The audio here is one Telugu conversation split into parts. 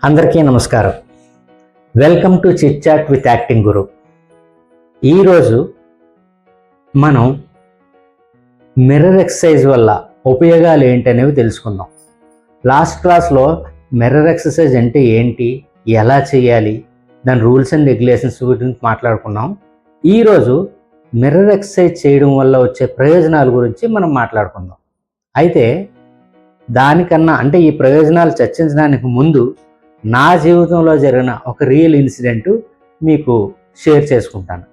అందరికీ నమస్కారం. Welcome to chit chat with acting guru. ఈరోజు మనం మిర్రర్ ఎక్సర్సైజ్ వల్ల ఉపయోగాలు ఏంటనేవి తెలుసుకుందాం. లాస్ట్ క్లాస్లో మిర్రర్ ఎక్సర్సైజ్ అంటే ఏంటి, ఎలా చేయాలి, దాని రూల్స్ అండ్ రెగ్యులేషన్స్ గురించి మాట్లాడుకున్నాం. ఈరోజు మిర్రర్ ఎక్సర్సైజ్ చేయడం వల్ల వచ్చే ప్రయోజనాల గురించి మనం మాట్లాడుకుందాం. అయితే దానికన్నా అంటే ఈ ప్రయోజనాలు చర్చించడానికి ముందు నా జీవితంలో జరిగిన ఒక రియల్ ఇన్సిడెంట్ మీకు షేర్ చేసుకుంటాను.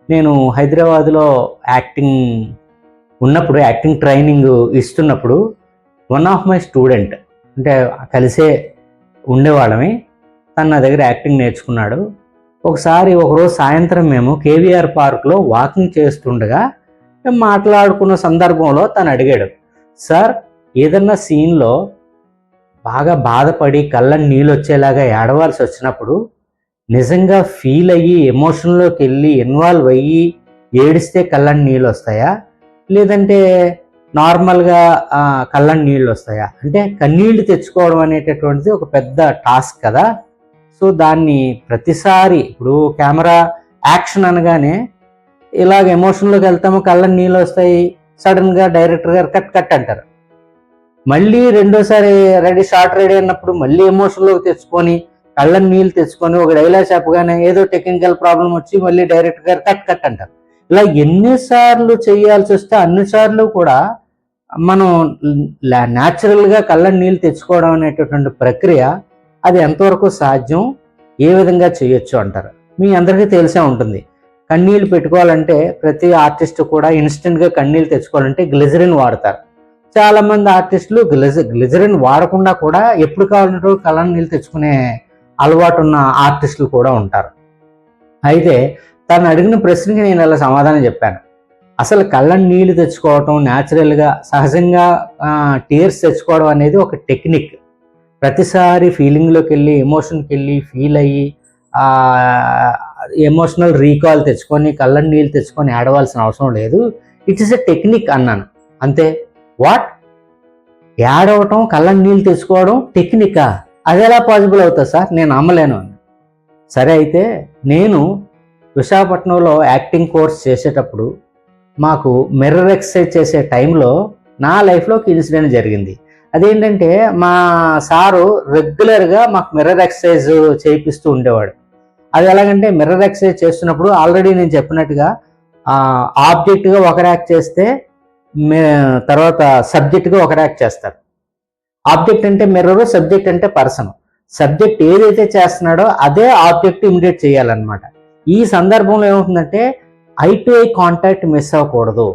నేను హైదరాబాద్లో యాక్టింగ్ ట్రైనింగ్ ఇస్తున్నప్పుడు వన్ ఆఫ్ మై స్టూడెంట్, అంటే కలిసే ఉండేవాళ్ళమే, తను నా దగ్గర యాక్టింగ్ నేర్చుకున్నాడు. ఒకరోజు సాయంత్రం మేము కేవీఆర్ పార్క్లో వాకింగ్ చేస్తుండగా మేము మాట్లాడుకున్న సందర్భంలో తను అడిగాడు, సార్ ఏదన్నా సీన్లో బాగా బాధపడి కళ్ళని నీళ్ళు వచ్చేలాగా ఏడవాల్సి వచ్చినప్పుడు నిజంగా ఫీల్ అయ్యి ఎమోషన్లోకి వెళ్ళి ఇన్వాల్వ్ అయ్యి ఏడిస్తే కళ్ళని నీళ్ళు వస్తాయా, లేదంటే నార్మల్గా కళ్ళని నీళ్ళు వస్తాయా? అంటే కన్నీళ్లు తెచ్చుకోవడం అనేటటువంటిది ఒక పెద్ద టాస్క్ కదా. సో దాన్ని ప్రతిసారి ఇప్పుడు కెమెరా యాక్షన్ అనగానే ఇలాగ ఎమోషన్లోకి వెళ్తాము, కళ్ళని నీళ్ళు వస్తాయి, సడన్గా డైరెక్టర్ గారు కట్ అంటారు. మళ్ళీ రెండోసారి షార్ట్ రెడీ అన్నప్పుడు మళ్ళీ ఎమోషన్లోకి తెచ్చుకొని కళ్ళని నీళ్ళు తెచ్చుకొని ఒక డైలాగ్ చెప్పగానే ఏదో టెక్నికల్ ప్రాబ్లం వచ్చి మళ్ళీ డైరెక్టర్ గారు కట్ అంటారు. ఇలా ఎన్నిసార్లు చేయాల్సి వస్తే అన్నిసార్లు కూడా మనం న్యాచురల్గా కళ్ళని నీళ్ళు తెచ్చుకోవడం అనేటటువంటి ప్రక్రియ అది ఎంతవరకు సాధ్యం, ఏ విధంగా చేయొచ్చు అంటారు. మీ అందరికీ తెలిసే ఉంటుంది. కన్నీళ్ళు పెట్టుకోవాలంటే ప్రతి ఆర్టిస్ట్ కూడా ఇన్స్టెంట్గా కన్నీళ్ళు తెచ్చుకోవాలంటే గ్లిజరిన్ వాడతారు. చాలామంది ఆర్టిస్టులు గ్లిజరిన్ వాడకుండా కూడా ఎప్పుడు కావాలంటే కళ్ళని నీళ్ళు తెచ్చుకునే అలవాటు ఉన్న ఆర్టిస్టులు కూడా ఉంటారు. అయితే తను అడిగిన ప్రశ్నకి నేను ఇలా సమాధానం చెప్పాను. అసలు కళ్ళని నీళ్ళు తెచ్చుకోవటం న్యాచురల్గా సహజంగా టీయర్స్ తెచ్చుకోవడం అనేది ఒక టెక్నిక్. ప్రతిసారి ఫీలింగ్లోకి వెళ్ళి ఎమోషన్కి వెళ్ళి ఫీల్ అయ్యి ఎమోషనల్ రీకాల్ తెచ్చుకొని కళ్ళని నీళ్ళు తెచ్చుకొని ఆడవలసిన అవసరం లేదు. ఇట్ ఈస్ ఎ టెక్నిక్ అన్నాను, అంతే. వాట్, ఏడవటం కళ్ళని నీళ్ళు తెచ్చుకోవడం టెక్నికా? అది ఎలా పాసిబుల్ అవుతుంది సార్, నేను నమ్మలేను అని. సరే, అయితే నేను విశాఖపట్నంలో యాక్టింగ్ కోర్స్ చేసేటప్పుడు మాకు మిర్రర్ ఎక్సర్సైజ్ చేసే టైంలో నా లైఫ్లో ఒక ఇన్సిడెంట్ జరిగింది. అదేంటంటే మా సారు రెగ్యులర్గా మాకు మిర్రర్ ఎక్సర్సైజ్ చేయిస్తూ ఉండేవాడు. అది ఎలాగంటే మిర్రర్ ఎక్సర్సైజ్ చేస్తున్నప్పుడు ఆల్రెడీ నేను చెప్పినట్టుగా ఆబ్జెక్ట్గా ఒకరు యాక్ట్ చేస్తే తర్వాత సబ్జెక్ట్గా ఒకరు యాక్ట్ చేస్తారు. ఆబ్జెక్ట్ అంటే మిర్రర్, సబ్జెక్ట్ అంటే పర్సన్. సబ్జెక్ట్ ఏదైతే చేస్తున్నాడో అదే ఆబ్జెక్ట్ ఇమిడియేట్ చేయాలన్నమాట. ఈ సందర్భంలో ఏమవుతుందంటే I to eye contact miss అవ్వకూడదు,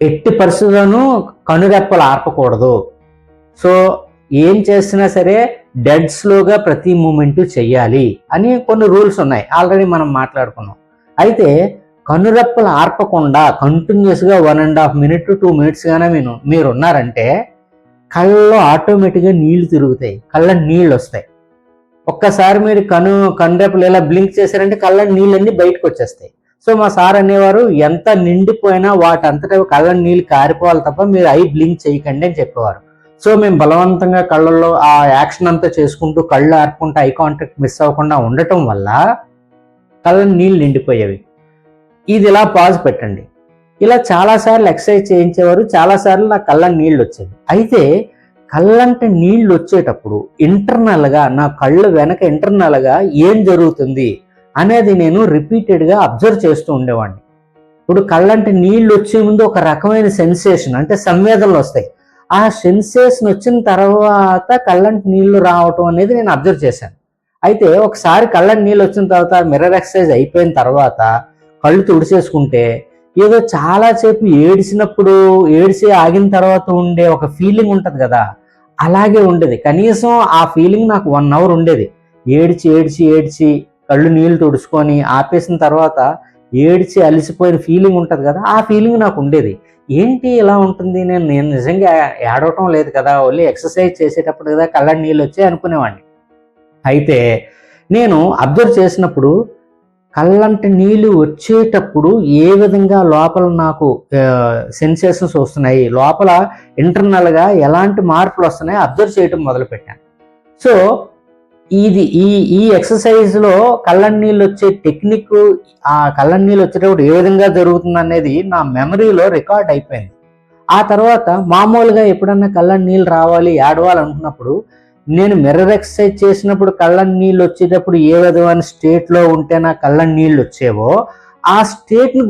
ఎట్టి పరిస్థితుల్లోనూ కనురెప్పలు ఆర్పకూడదు. సో ఏం చేసినా సరే డెడ్ స్లోగా ప్రతి మూమెంట్ చెయ్యాలి అని కొన్ని రూల్స్ ఉన్నాయి, ఆల్రెడీ మనం మాట్లాడుకున్నాం. అయితే కనురెప్పలు ఆర్పకుండా కంటిన్యూస్గా 1.5 minutes to 2 minutes గానే మీరు ఉన్నారంటే కళ్ళలో ఆటోమేటిక్గా నీళ్లు తిరుగుతాయి, కళ్ళ నీళ్ళు వస్తాయి. ఒక్కసారి మీరు కనురెప్పలు ఇలా బ్లింక్ చేశారంటే కళ్ళ నీళ్ళన్నీ బయటకు వచ్చేస్తాయి. సో మా సార్ అనేవారు, ఎంత నిండిపోయినా వాటంతటా కళ్ళ నీళ్ళు కారిపోవాలి తప్ప మీరు ఐ బ్లింక్ చేయకండి అని చెప్పేవారు. సో మేము బలవంతంగా కళ్ళల్లో ఆ యాక్షన్ అంతా చేసుకుంటూ కళ్ళు ఆర్పుకుంటూ ఐ కాంటాక్ట్ మిస్ అవ్వకుండా ఉండటం వల్ల కళ్ళ నీళ్ళు నిండిపోయేవి. ఇది ఇలా పాజ్ పెట్టండి. ఇలా చాలాసార్లు ఎక్సర్సైజ్ చేయించేవారు, చాలాసార్లు నా కళ్ళని నీళ్ళు వచ్చేవి. అయితే కళ్ళంటే నీళ్ళు వచ్చేటప్పుడు ఇంటర్నల్గా నా కళ్ళు వెనక ఇంటర్నల్గా ఏం జరుగుతుంది అనేది నేను రిపీటెడ్గా అబ్జర్వ్ చేస్తూ ఉండేవాడిని. ఇప్పుడు కళ్ళంటే నీళ్ళు వచ్చే ముందు ఒక రకమైన సెన్సేషన్, అంటే సంవేదనలు వస్తాయి. ఆ సెన్సేషన్ వచ్చిన తర్వాత కళ్ళంటి నీళ్లు రావటం అనేది నేను అబ్జర్వ్ చేశాను. అయితే ఒకసారి కళ్ళంటి నీళ్ళు వచ్చిన తర్వాత మిర్రర్ ఎక్సర్సైజ్ అయిపోయిన తర్వాత కళ్ళు తుడిచేసుకుంటే ఏదో చాలాసేపు ఏడిసి ఆగిన తర్వాత ఉండే ఒక ఫీలింగ్ ఉంటుంది కదా, అలాగే ఉండేది. కనీసం ఆ ఫీలింగ్ నాకు 1 hour ఉండేది. ఏడ్చి కళ్ళు నీళ్ళు తుడుచుకొని ఆపేసిన తర్వాత ఏడ్చి అలసిపోయిన ఫీలింగ్ ఉంటుంది కదా, ఆ ఫీలింగ్ నాకు ఉండేది. ఏంటి ఇలా ఉంటుంది, నేను నిజంగా ఏడవటం లేదు కదా, ఓన్లీ ఎక్సర్సైజ్ చేసేటప్పుడు కదా కళ్ళ నీళ్ళు వచ్చాయి అనుకునేవాడిని. అయితే నేను అబ్జర్వ్ చేసినప్పుడు కళ్ళంటి నీళ్ళు వచ్చేటప్పుడు ఏ విధంగా లోపల నాకు సెన్సేషన్స్ వస్తున్నాయి, లోపల ఇంటర్నల్గా ఎలాంటి మార్పులు వస్తున్నాయో అబ్జర్వ్ చేయటం మొదలుపెట్టాను. సో ఈ ఎక్సర్సైజ్లో కళ్ళ నీళ్ళు వచ్చే టెక్నిక్, ఆ కళ్ళ నీళ్ళు వచ్చేటప్పుడు ఏ విధంగా జరుగుతుంది అనేది నా మెమరీలో రికార్డ్ అయిపోయింది. ఆ తర్వాత మామూలుగా ఎప్పుడన్నా కళ్ళ నీళ్ళు రావాలి ఏడవాలనుకున్నప్పుడు నేను మిర్రర్ ఎక్సర్సైజ్ చేసినప్పుడు కళ్ళ నీళ్ళు వచ్చేటప్పుడు ఏ విధమైన స్టేట్లో ఉంటే నా కళ్ళ నీళ్ళు వచ్చేవో ఆ స్టేట్ని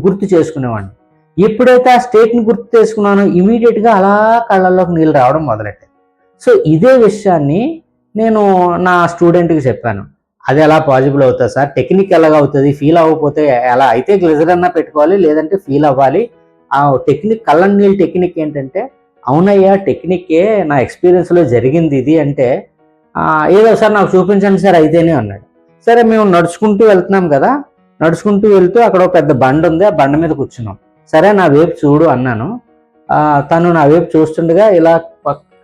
గుర్తు చేసుకునేవాడిని. ఎప్పుడైతే ఆ స్టేట్ని గుర్తు చేసుకున్నానో ఇమీడియట్గా అలా కళ్ళల్లోకి నీళ్ళు రావడం మొదలెట్టాయి. సో ఇదే విషయాన్ని నేను నా స్టూడెంట్కి చెప్పాను. అది ఎలా పాసిబుల్ అవుతుంది సార్, టెక్నిక్ ఎలాగ అవుతుంది, ఫీల్ అవ్వకపోతే ఎలా, అయితే గ్లిజర్ అన్నా పెట్టుకోవాలి లేదంటే ఫీల్ అవ్వాలి. ఆ టెక్నిక్ కళ్ళ నీళ్ళు టెక్నిక్ ఏంటంటే, అవునయ్యా టెక్నిక్కే, నా ఎక్స్పీరియన్స్లో జరిగింది ఇది అంటే, ఏదో సార్ నాకు చూపించండి సార్ అయితేనే అన్నాడు. సరే మేము నడుచుకుంటూ వెళ్తున్నాం కదా, నడుచుకుంటూ వెళ్తూ అక్కడ ఒక పెద్ద బండ ఉంది, ఆ బండ మీద కూర్చున్నాం. సరే నా వైపు చూడు అన్నాను. తను నా వైపు చూస్తుండగా ఇలా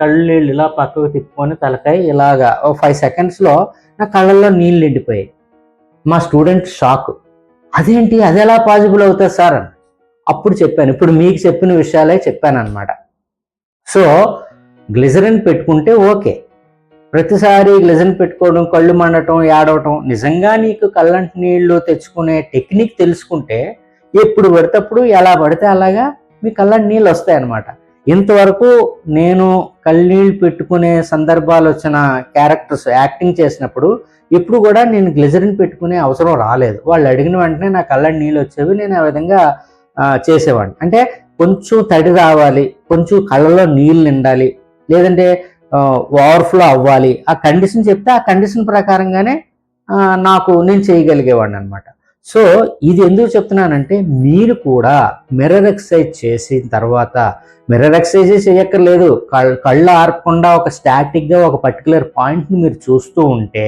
కళ్ళు నీళ్ళు ఇలా పక్కకు తిప్పుకొని తలకాయ ఇలాగా ఓ 5 సెకండ్స్లో నా కళ్ళల్లో నీళ్ళు నిండిపోయాయి. మా స్టూడెంట్ షాక్, అదేంటి అది ఎలా పాసిబుల్ అవుతుంది సార్ అని. అప్పుడు చెప్పాను, ఇప్పుడు మీకు చెప్పిన విషయాలే చెప్పాను అనమాట. సో గ్లిజరిన్ పెట్టుకుంటే ఓకే, ప్రతిసారి గ్లిజరిన్ పెట్టుకోవడం, కళ్ళు మండటం, ఏడవటం, నిజంగా నీకు కళ్ళంటి నీళ్లు తెచ్చుకునే టెక్నిక్ తెలుసుకుంటే ఎప్పుడు పడితేప్పుడు ఎలా పడితే అలాగా మీ కళ్ళంటి నీళ్ళు వస్తాయన్నమాట. ఇంతవరకు నేను కళ్ళనీళ్ళు పెట్టుకునే సందర్భాలు వచ్చిన క్యారెక్టర్స్ యాక్టింగ్ చేసినప్పుడు ఎప్పుడు కూడా నేను గ్లిజరిన్ పెట్టుకునే అవసరం రాలేదు. వాళ్ళు అడిగిన వెంటనే నా కళ్ళంటి నీళ్ళు వచ్చేవి, నేను ఆ విధంగా చేసేవాడిని. అంటే కొంచెం తడి రావాలి, కొంచెం కళ్ళలో నీళ్ళు నిండాలి, లేదంటే ఓవర్ఫ్లో అవ్వాలి, ఆ కండిషన్ చెప్తే ఆ కండిషన్ ప్రకారంగానే నేను చేయగలిగేవాడిని అనమాట. సో ఇది ఎందుకు చెప్తున్నానంటే, మీరు కూడా మిర్రర్ ఎక్సర్సైజ్ చేసిన తర్వాత, మిర్రర్ ఎక్సర్సైజ్ చేయక్కర్లేదు, కళ్ళు ఆర్పకుండా ఒక స్టాటిక్గా ఒక పర్టికులర్ పాయింట్ని మీరు చూస్తూ ఉంటే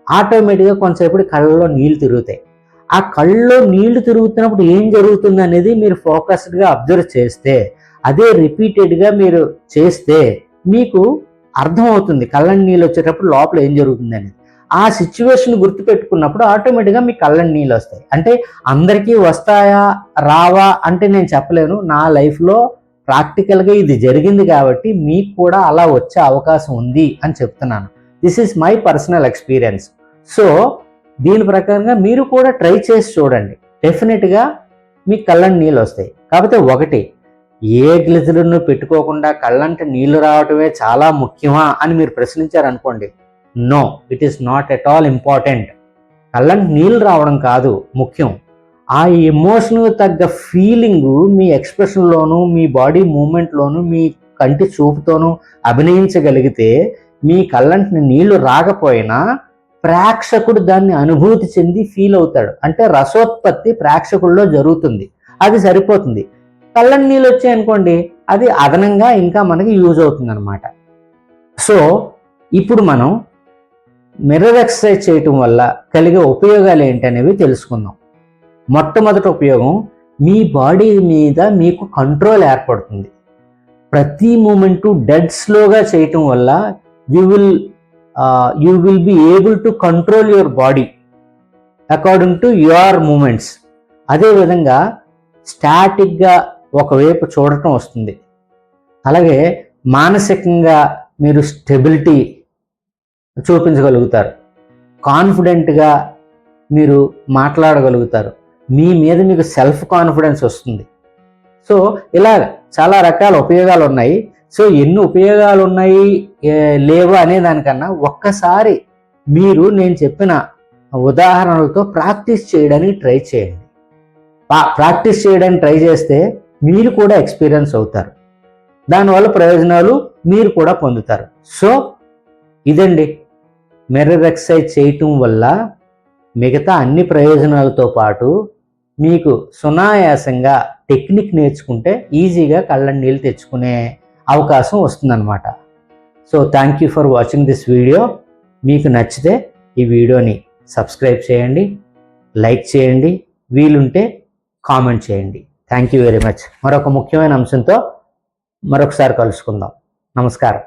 ఆటోమేటిక్గా కొంతసేపు కళ్ళలో నీళ్ళు తిరుగుతాయి. ఆ కళ్ళలో నీళ్లు తిరుగుతున్నప్పుడు ఏం జరుగుతుంది అనేది మీరు ఫోకస్డ్గా అబ్జర్వ్ చేస్తే, అదే రిపీటెడ్గా మీరు చేస్తే మీకు అర్థమవుతుంది కళ్ళని నీళ్ళు వచ్చేటప్పుడు లోపల ఏం జరుగుతుంది అనేది. ఆ సిచ్యువేషన్ గుర్తుపెట్టుకున్నప్పుడు ఆటోమేటిక్గా మీ కళ్ళని నీళ్ళు వస్తాయి. అంటే అందరికీ వస్తాయా రావా అంటే నేను చెప్పలేను, నా లైఫ్లో ప్రాక్టికల్గా ఇది జరిగింది కాబట్టి మీకు కూడా అలా వచ్చే అవకాశం ఉంది అని చెప్తున్నాను. This is my personal experience. So దీని ప్రకారంగా మీరు కూడా ట్రై చేసి చూడండి, డెఫినెట్గా మీకు కళ్ళంటి నీళ్ళు వస్తాయి. కాకపోతే ఒకటి, ఏ గ్లిజరిన్ పెట్టుకోకుండా కళ్ళంటి నీళ్లు రావటమే చాలా ముఖ్యమా అని మీరు ప్రశ్నించారనుకోండి, no, it is not at all important. కళ్ళంటి నీళ్ళు రావడం కాదు ముఖ్యం, ఆ ఎమోషన్ తగ్గ ఫీలింగు మీ ఎక్స్ప్రెషన్లోను, మీ బాడీ మూమెంట్లోను, మీ కంటి చూపుతోనూ అభినయించగలిగితే మీ కళ్ళంటి నీళ్లు రాకపోయినా ప్రేక్షకుడు దాన్ని అనుభూతి చెంది ఫీల్ అవుతాడు. అంటే రసోత్పత్తి ప్రేక్షకుల్లో జరుగుతుంది, అది సరిపోతుంది. కళ్ళని నీళ్ళు వచ్చాయనుకోండి, అది అదనంగా ఇంకా మనకి యూజ్ అవుతుంది అనమాట. సో ఇప్పుడు మనం మిర్రర్ ఎక్సర్సైజ్ చేయటం వల్ల కలిగే ఉపయోగాలు ఏంటనేవి తెలుసుకుందాం. మొట్టమొదటి ఉపయోగం, మీ బాడీ మీద మీకు కంట్రోల్ ఏర్పడుతుంది. ప్రతి మూమెంటు డెడ్ స్లోగా చేయటం వల్ల you will be able to control your body according to your movements. అదేవిధంగా స్టాటిక్గా ఒకవైపు చూడటం వస్తుంది. అలాగే మానసికంగా మీరు స్టెబిలిటీ చూపించగలుగుతారు, కాన్ఫిడెంట్గా మీరు మాట్లాడగలుగుతారు, మీ మీద మీకు సెల్ఫ్ కాన్ఫిడెన్స్ వస్తుంది. సో ఇలా చాలా రకాల ఉపయోగాలు ఉన్నాయి. సో ఎన్ని ఉపయోగాలు ఉన్నాయి లేవా అనే దానికన్నా ఒక్కసారి మీరు నేను చెప్పిన ఉదాహరణలతో ప్రాక్టీస్ చేయడానికి ట్రై చేయండి. ప్రాక్టీస్ చేయడానికి ట్రై చేస్తే మీరు కూడా ఎక్స్పీరియన్స్ అవుతారు, దానివల్ల ప్రయోజనాలు మీరు కూడా పొందుతారు. సో ఇదండి, మిర్రర్ ఎక్సర్సైజ్ చేయటం వల్ల మిగతా అన్ని ప్రయోజనాలతో పాటు మీకు సునాయాసంగా టెక్నిక్ నేర్చుకుంటే ఈజీగా కళ్ళని నీళ్ళు తెచ్చుకునే అవకాశం వస్తుందన్నమాట. So thank you for watching this video. మీకు నచ్చితే ఈ వీడియోని సబ్స్క్రైబ్ చేయండి, లైక్ చేయండి, వీలుంటే కామెంట్ చేయండి. Thank you very much. మరొక ముఖ్యమైన అంశంతో మరొకసారి కలుసుకుందాం. నమస్కారం.